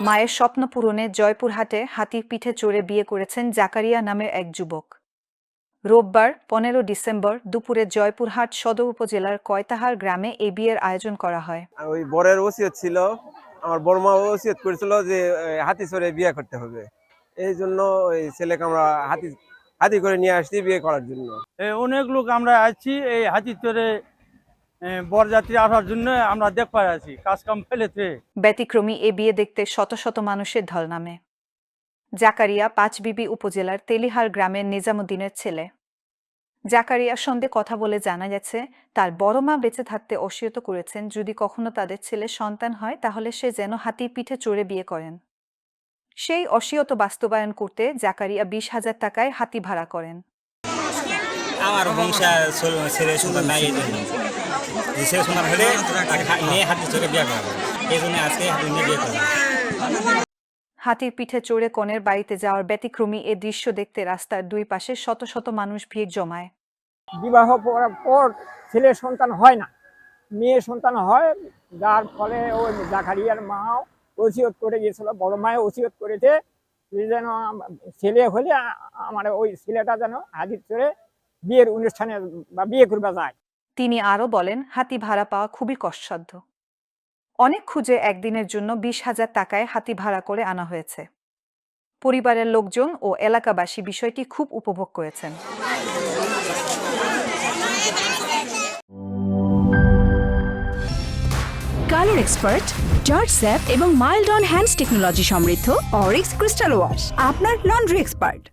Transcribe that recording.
মায়ের স্বপ্ন পূরণে জয়পুরহাটে হাতির পিঠে চড়ে বিয়ে করেছেন জাকারিয়া নামের এক যুবক। রোববার 15 ডিসেম্বর দুপুরে জয়পুরহাট সদর উপজেলার কয়তাহার গ্রামে এই বিয়ের আয়োজন করা হয়। ওই বরের ওসিয়ত ছিল, আমার বড় মা ওসিয়ত করেছিল যে হাতি চড়ে বিয়ে করতে হবে। এই জন্য ওই ছেলেকে আমরা হাতি করে নিয়ে আসছি বিয়ে করার জন্য। অনেক লোক আমরা আছি এই হাতি চড়ে বরযাত্রী আসার জন্য আমরা দেখতে আছি কাজ কাম ফেলেছে। ব্যতিক্রমী এ বিয়ে দেখতে শত শত মানুষের ঢল নামে। জাকারিয়া পাঁচবিবি উপজেলার তেলিহার গ্রামের নিজামুদ্দিনের ছেলে। জাকারিয়ার সঙ্গে কথা বলে জানা গেছে, তার বড় মা বেঁচে থাকতে ওসিয়ত করেছেন যদি কখনো তাদের ছেলে সন্তান হয় তাহলে সে যেন হাতির পিঠে চড়ে বিয়ে করেন। সেই ওসিয়ত বাস্তবায়ন করতে জাকারিয়া 20,000 টাকায় হাতি ভাড়া করেন। আমার বংশে ছেলে সন্তান নাই, এই জন্য ছেলে সন্তান হলে তাকে নিয়ে হাতি চড়ে বিয়ে করা, এই জন্য আজকে হাতি নিয়ে বিয়ে করা। হাতির পিঠে চড়ে কনের বাড়িতে যাওয়ার ব্যতিক্রমী এ দৃশ্য দেখতে রাস্তার দুই পাশে শত শত মানুষ ভিড় জমায়। বিবাহ করার পর ছেলে সন্তান হয় না, মেয়ে সন্তান হয়, যার ফলে ওই জাকারিয়ার মাও ওসিয়ত করে গিয়েছিল, বড় মায়ে ওসিয়ত করেছে যেন ছেলে হলে আমার ওই ছেলেটা যেন হাতির চড়ে বিয়ের অনুষ্ঠানে বা বিয়ে করবা যায়। তিনি আরও বলেন, হাতি ভাড়া পাওয়া খুবই কষ্টসাধ্য। অনেক খুঁজে একদিনের জন্য 20,000 টাকায় হাতি ভাড়া করে আনা হয়েছে। পরিবারের লোকজন ও এলাকাবাসী বিষয়টি খুব উপভোগ করেছেন। কালার এক্সপার্ট, জর্জ স্যাপ এবং মাইল্ড অন হ্যান্ডস টেকনোলজি সমৃদ্ধ অরিক্স ক্রিস্টাল ওয়াশ আপনার লন্ড্রি এক্সপার্ট।